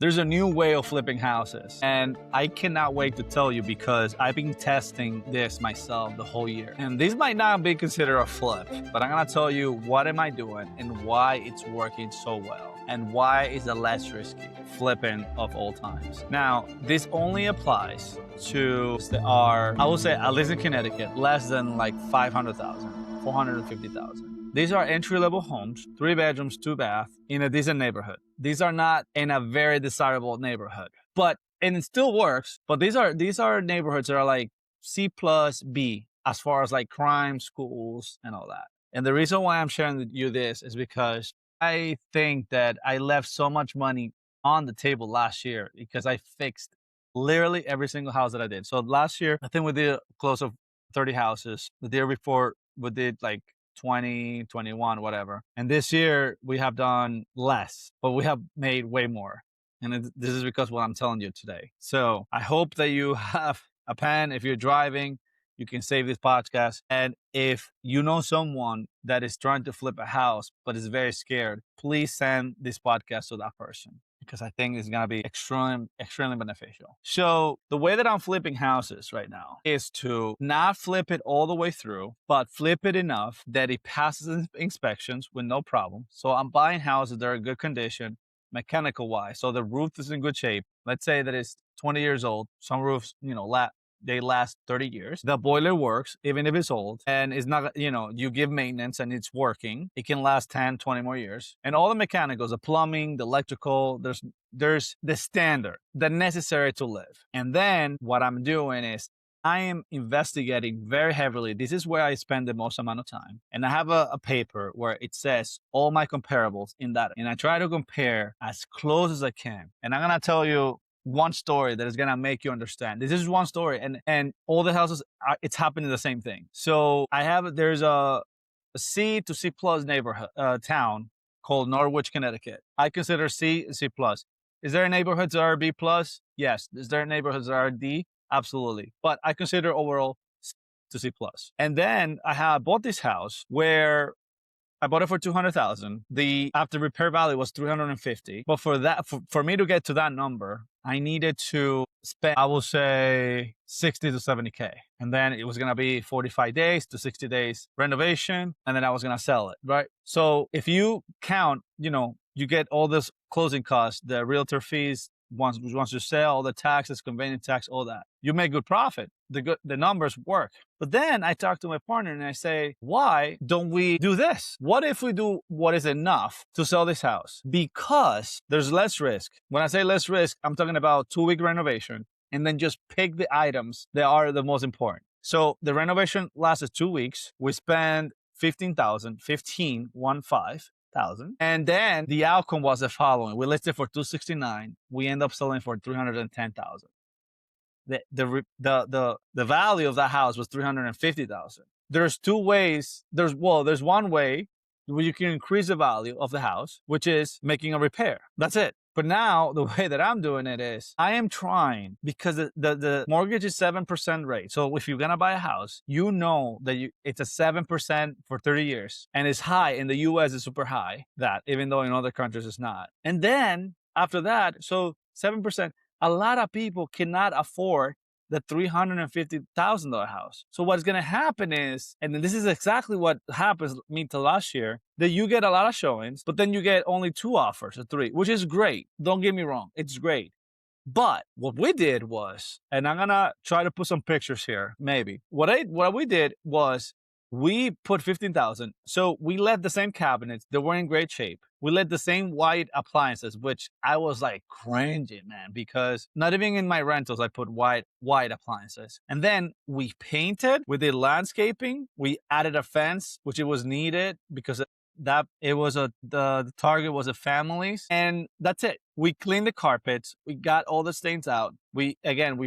There's a new way of flipping houses, and I cannot wait to tell you because I've been testing this myself the whole year. And this might not be considered a flip, but I'm gonna tell you what am I doing and why it's working so well and why it's the less risky flipping of all times. Now, this only applies to I would say, at least in Connecticut, less than like 500,000, 450,000. These are entry-level homes, 3 bedrooms, 2 baths, in a decent neighborhood. These are not in a very desirable neighborhood, and it still works. But these are neighborhoods that are like C plus B as far as like crime, schools, and all that. And the reason why I'm sharing with you this is because I think that I left so much money on the table last year because I fixed literally every single house that I did. So last year, I think we did close to 30 houses. The year before, we did like 20, 21, whatever. And this year we have done less, but we have made way more. And this is because of what I'm telling you today. So I hope that you have a pen. If you're driving, you can save this podcast. And if you know someone that is trying to flip a house, but is very scared, please send this podcast to that person, because I think it's going to be extremely beneficial. So the way that I'm flipping houses right now is to not flip it all the way through, but flip it enough that it passes inspections with no problem. So I'm buying houses that are in good condition, mechanical wise. So the roof is in good shape. Let's say that it's 20 years old. Some roofs, they last 30 years. The boiler works, even if it's old, and it's not, you give maintenance and it's working. It can last 10, 20 more years. And all the mechanicals, the plumbing, the electrical, there's the standard, the necessary to live. And then what I'm doing is I am investigating very heavily. This is where I spend the most amount of time. And I have a paper where it says all my comparables in that. And I try to compare as close as I can. And I'm going to tell you one story that is going to make you understand. This is one story, and all the houses, it's happening the same thing. So there's a C to C plus neighborhood, town called Norwich, Connecticut. I consider C plus. Is there neighborhoods that are B plus? Yes. Is there neighborhoods that are D? Absolutely. But I consider overall C to C plus. And then I bought this house where I bought it for $200,000. The after repair value was $350,000. But for me to get to that number, I needed to spend, I will say, $60,000 to $70,000. And then it was going to be 45 days to 60 days renovation. And then I was going to sell it, right? So if you count, you get all this closing costs, the realtor fees, once you sell, all the taxes, conveyance tax, all that, you make good profit. The numbers work. But then I talk to my partner and I say, why don't we do this? What if we do what is enough to sell this house? Because there's less risk. When I say less risk, I'm talking about 2-week renovation, and then just pick the items that are the most important. So the renovation lasted 2 weeks. We spent $15,000. And then the outcome was the following. We listed for $269,000. We end up selling for $310,000. The value of that house was $350,000. There's 2 ways. There's one way where you can increase the value of the house, which is making a repair. That's it. But now the way that I'm doing it is I am trying, because the mortgage is 7% rate. So if you're going to buy a house, that it's a 7% for 30 years, and it's high. In the US, it's super high, that even though in other countries it's not. And then after that, so 7%, a lot of people cannot afford the $350,000 house. So what's going to happen is, and this is exactly what happens me to last year, that you get a lot of showings, but then you get only 2 offers or 3, which is great. Don't get me wrong. It's great. But what we did was, and I'm going to try to put some pictures here, maybe. What we did was we put $15,000. So we left the same cabinets. They were in great shape. We left the same white appliances, which I was like cringing, man, because not even in my rentals, I put white appliances. And then we painted, we did landscaping. We added a fence, which it was needed because the target was a families, and that's it. We cleaned the carpets. We got all the stains out. We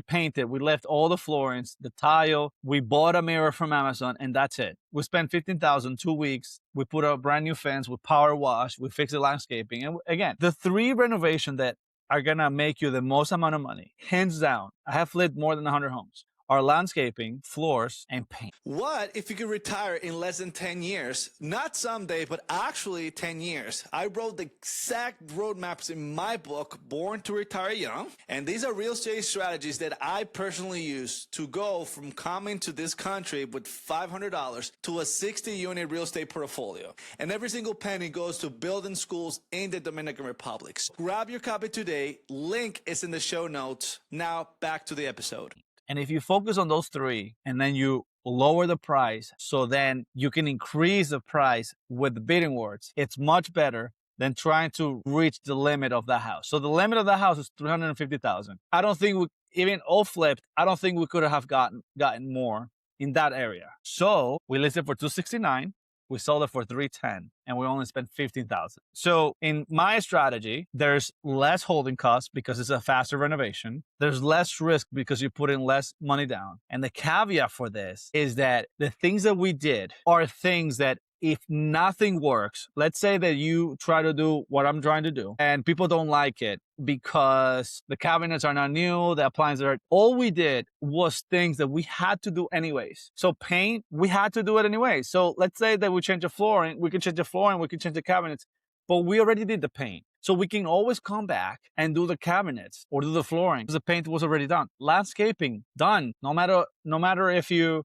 painted. We left all the floorings, the tile. We bought a mirror from Amazon, and that's it. We spent $15,000, 2 weeks. We put a brand new fence with power wash. We fixed the landscaping. And again, the 3 renovations that are going to make you the most amount of money, hands down, I have flipped more than 100 homes, are landscaping, floors, and paint. What if you could retire in less than 10 years? Not someday, but actually 10 years. I wrote the exact roadmaps in my book, Born to Retire Young. And these are real estate strategies that I personally use to go from coming to this country with $500 to a 60-unit real estate portfolio. And every single penny goes to building schools in the Dominican Republic. So grab your copy today. Link is in the show notes. Now back to the episode. And if you focus on those three and then you lower the price, so then you can increase the price with the bidding wars, it's much better than trying to reach the limit of the house. So the limit of the house is $350,000. I don't think we, even all flipped, I don't think we could have gotten more in that area. So we listed for $269. We sold it for $310, and we only spent $15,000. So in my strategy, there's less holding costs because it's a faster renovation. There's less risk because you put in less money down. And the caveat for this is that the things that we did are things that if nothing works, let's say that you try to do what I'm trying to do and people don't like it because the cabinets are not new, the appliances are, all we did was things that we had to do anyways. So paint, we had to do it anyway. So let's say that we change the flooring, we can change the flooring, we can change the cabinets, but we already did the paint. So we can always come back and do the cabinets or do the flooring because the paint was already done. Landscaping, done. No matter if you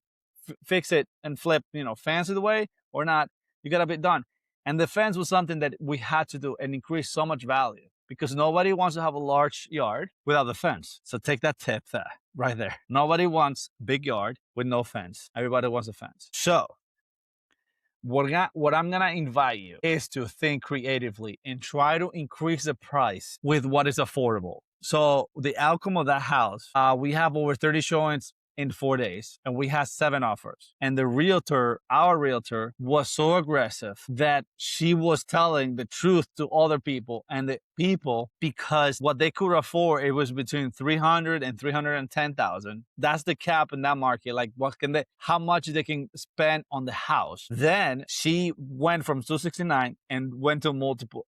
fix it and flip, fancy the way or not, you got a bit done. And the fence was something that we had to do and increase so much value because nobody wants to have a large yard without the fence. So take that tip there, right there. Nobody wants big yard with no fence. Everybody wants a fence. So what I'm going to invite you is to think creatively and try to increase the price with what is affordable. So the outcome of that house, we have over 30 showings in 4 days, and we had 7 offers. And our realtor was so aggressive that she was telling the truth to other people, and the people, because what they could afford, it was between 300 and 310,000. That's the cap in that market. Like how much they can spend on the house. Then she went from 269 and went to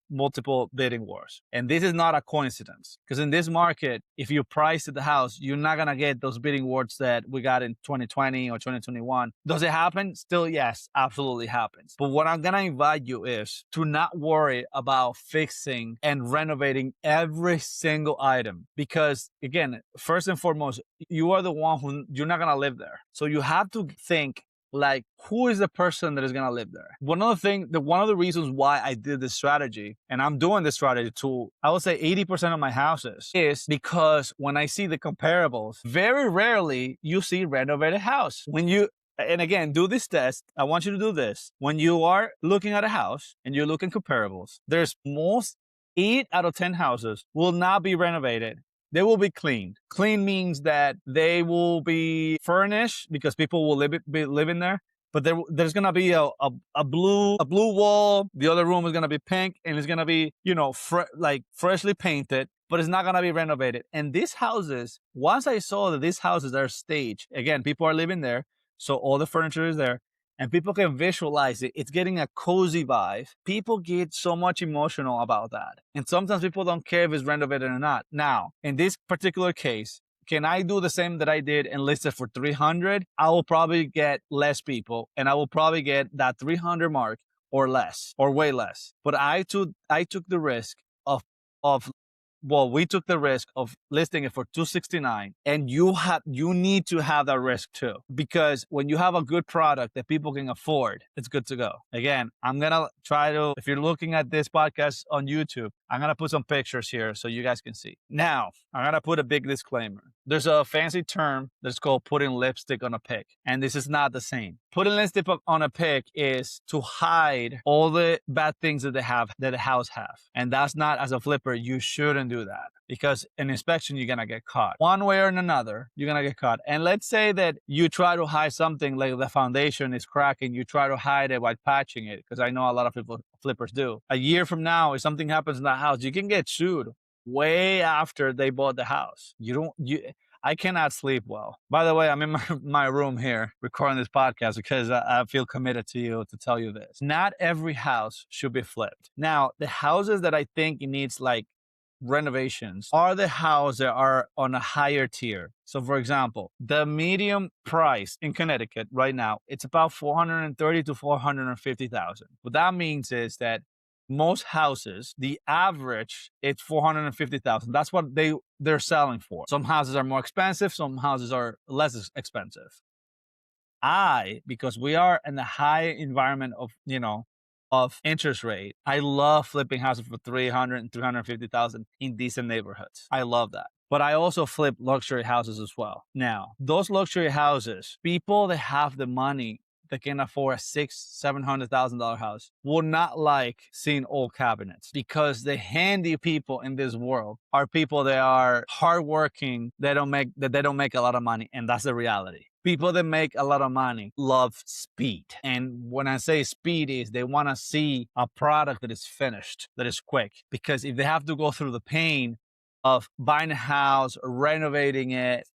multiple bidding wars. And this is not a coincidence because in this market, if you price the house, you're not going to get those bidding wars that we got in 2020 or 2021. Does it happen? Still, yes, absolutely happens. But what I'm going to invite you is to not worry about fixing and renovating every single item. Because again, first and foremost, you are the one who, you're not going to live there. So you have to think like, who is the person that is going to live there? One of the reasons why I did this strategy, and I'm doing this strategy to, I would say 80% of my houses, is because when I see the comparables, very rarely you see renovated house. And again, do this test. I want you to do this. When you are looking at a house and you're looking comparables, there's most 8 out of 10 houses will not be renovated. They will be cleaned. Clean means that they will be furnished because people will be living there. But there's gonna be a blue wall. The other room is gonna be pink, and it's gonna be freshly painted. But it's not gonna be renovated. And these houses, once I saw that these houses are staged, again, people are living there, so all the furniture is there. And people can visualize it. It's getting a cozy vibe. People get so much emotional about that. And sometimes people don't care if it's renovated or not. Now, in this particular case, can I do the same that I did and list it for 300? I will probably get less people, and I will probably get that 300 mark or less, or way less. But I took the risk we took the risk of listing it for 269, and you need to have that risk too, because when you have a good product that people can afford, it's good to go. Again, I'm going to try to, if you're looking at this podcast on YouTube, I'm going to put some pictures here so you guys can see. Now, I'm going to put a big disclaimer. There's a fancy term that's called putting lipstick on a pig, and this is not the same. Putting lipstick on a pig is to hide all the bad things that the house have. And that's not, as a flipper, you shouldn't do that, because in inspection, you're going to get caught. One way or another, you're going to get caught. And let's say that you try to hide something like the foundation is cracking, you try to hide it by patching it, because I know a lot of people, flippers do. A year from now, if something happens in that house, you can get sued way after they bought the house. I cannot sleep well. By the way, I'm in my room here recording this podcast because I feel committed to you to tell you this. Not every house should be flipped. Now, the houses that I think it needs, like renovations are the houses that are on a higher tier. So for example, the medium price in Connecticut right now, it's about 430 to 450,000. What that means is that most houses, the average, it's 450,000. That's what they're selling for. Some houses are more expensive, some houses are less expensive. Because we are in a high environment of, of interest rate, I love flipping houses for 300 and 350,000 in decent neighborhoods. I love that. But I also flip luxury houses as well. Now, those luxury houses, people that have the money that can afford a $600,000-$700,000 house will not like seeing old cabinets, because the handy people in this world are people that are hardworking. They don't make a lot of money, and that's the reality. People that make a lot of money love speed. And when I say speed, is they want to see a product that is finished, that is quick. Because if they have to go through the pain of buying a house, renovating it,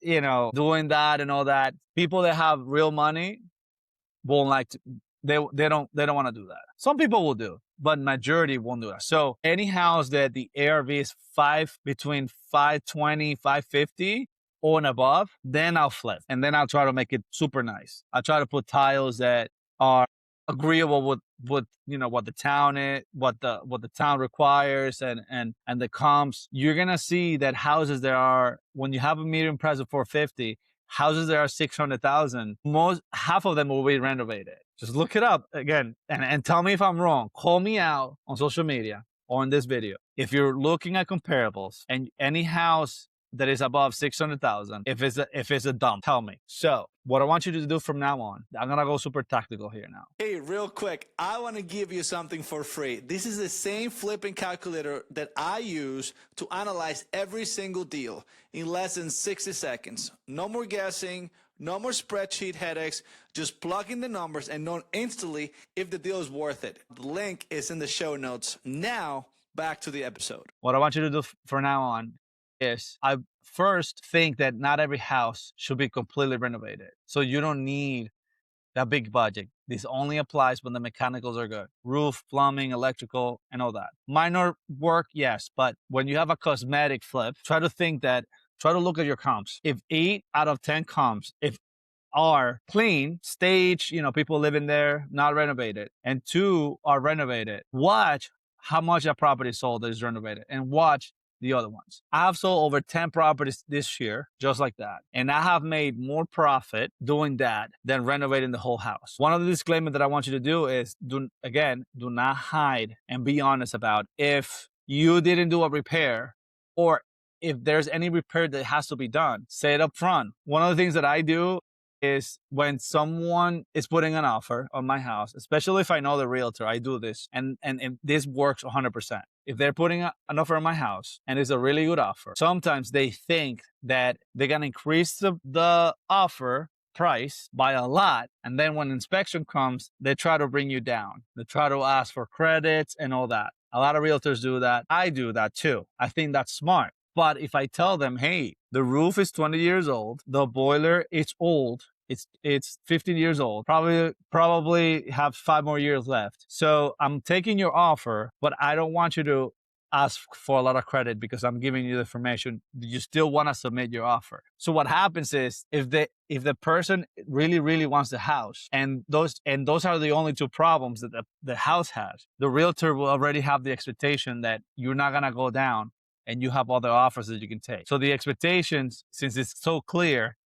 doing that and all that, people that have real money won't like to, they don't want to do that. Some people will do, but majority won't do that. So any house that the ARV is between 520, 550 or and above, then I'll flip. And then I'll try to make it super nice. I'll try to put tiles that are agreeable with what the town is, what the town requires, and the comps. You're gonna see that houses that are, when you have a median price of 450, houses that are 600,000, half of them will be renovated. Just look it up again and tell me if I'm wrong. Call me out on social media or in this video. If you're looking at comparables and any house that is above 600,000, if it's a dump, tell me. So what I want you to do from now on, I'm gonna go super tactical here now. Hey, real quick, I want to give you something for free. This is the same flipping calculator that I use to analyze every single deal in less than 60 seconds. No more guessing, no more spreadsheet headaches, just plug in the numbers and know instantly if the deal is worth it. The link is in the show notes. Now, back to the episode. What I want you to do for now on is, I first think that not every house should be completely renovated. So you don't need that big budget. This only applies when the mechanicals are good. Roof, plumbing, electrical, and all that. Minor work, yes, but when you have a cosmetic flip, try to look at your comps. If 8 out of 10 comps, are clean, stage, people living there, not renovated, and 2 are renovated, watch how much that property sold that is renovated, and watch the other ones. I have sold over 10 properties this year, just like that. And I have made more profit doing that than renovating the whole house. One of the disclaimers that I want you to do is, do not hide and be honest about if you didn't do a repair, or if there's any repair that has to be done, say it up front. One of the things that I do is, when someone is putting an offer on my house, especially if I know the realtor, I do this, and this works 100%. If they're putting an offer on my house and it's a really good offer, sometimes they think that they're going to increase the offer price by a lot, and then when inspection comes, they try to bring you down. They try to ask for credits and all that. A lot of realtors do that. I do that too. I think that's smart. But if I tell them, hey, the roof is 20 years old, the boiler, it's old, it's 15 years old, probably have 5 more years left. So I'm taking your offer, but I don't want you to ask for a lot of credit because I'm giving you the information. You still want to submit your offer. So what happens is, if the person really, really wants the house, and those are the only 2 problems that the house has, the realtor will already have the expectation that you're not going to go down and you have other offers that you can take. So the expectations, since it's so clear,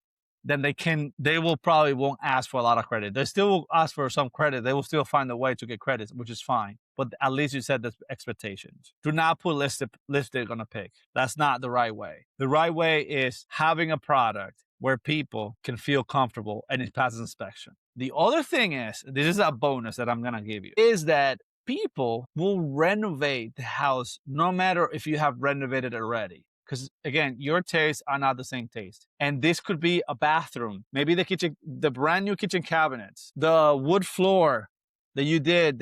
then they will probably won't ask for a lot of credit. They still will ask for some credit. They will still find a way to get credit, which is fine. But at least you set the expectations. Do not put lipstick on a pig. That's not the right way. The right way is having a product where people can feel comfortable and it passes inspection. The other thing is, this is a bonus that I'm going to give you, is that people will renovate the house no matter if you have renovated already. Because again, your tastes are not the same taste. And this could be a bathroom, maybe the brand new kitchen cabinets, the wood floor that you did,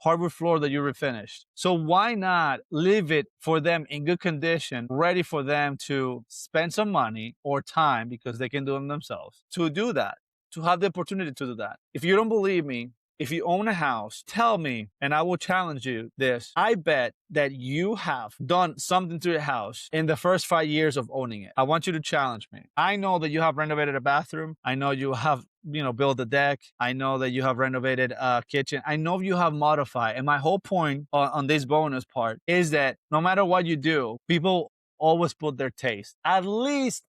hardwood floor that you refinished. So why not leave it for them in good condition, ready for them to spend some money or time, because they can do them themselves, to do that, to have the opportunity to do that. If you don't believe me, if you own a house, tell me, and I will challenge you this. I bet that you have done something to your house in the first 5 years of owning it. I want you to challenge me. I know that you have renovated a bathroom. I know you have, built a deck. I know that you have renovated a kitchen. I know you have modified. And my whole point on this bonus part is that no matter what you do, people always put their taste. At least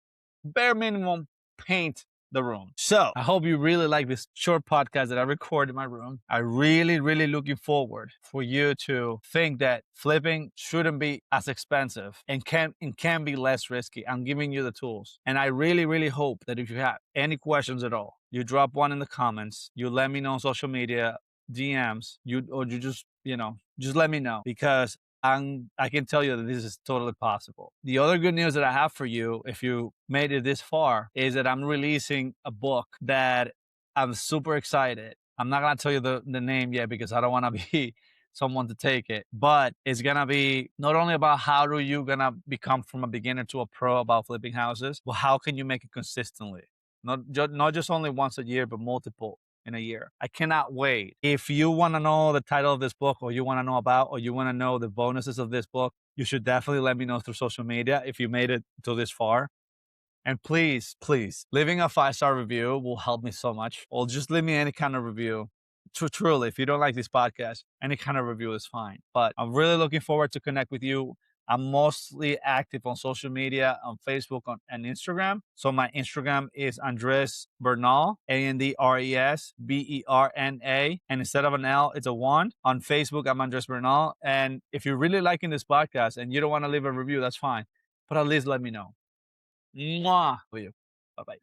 bare minimum, paint the room. So I hope you really like this short podcast that I record in my room. I really, really looking forward for you to think that flipping shouldn't be as expensive and can be less risky. I'm giving you the tools. And I really, really hope that if you have any questions at all, you drop one in the comments, you let me know on social media, DMs, you just, just let me know, because I can tell you that this is totally possible. The other good news that I have for you, if you made it this far, is that I'm releasing a book that I'm super excited. I'm not going to tell you the name yet because I don't want to be someone to take it, but it's going to be not only about how do you going to become from a beginner to a pro about flipping houses, but how can you make it consistently? Not just only once a year, but multiple in a year. I cannot wait. If you want to know the title of this book, or you want to know about, or you want to know the bonuses of this book, you should definitely let me know through social media if you made it to this far. And please, please, leaving a 5-star review will help me so much. Or just leave me any kind of review. Truly, if you don't like this podcast, any kind of review is fine. But I'm really looking forward to connect with you. I'm mostly active on social media, on Facebook and Instagram. So my Instagram is Andres Bernal, AndresBerna. And instead of an L, it's a 1. On Facebook, I'm Andres Bernal. And if you're really liking this podcast and you don't want to leave a review, that's fine. But at least let me know. Mwah for you. Bye-bye.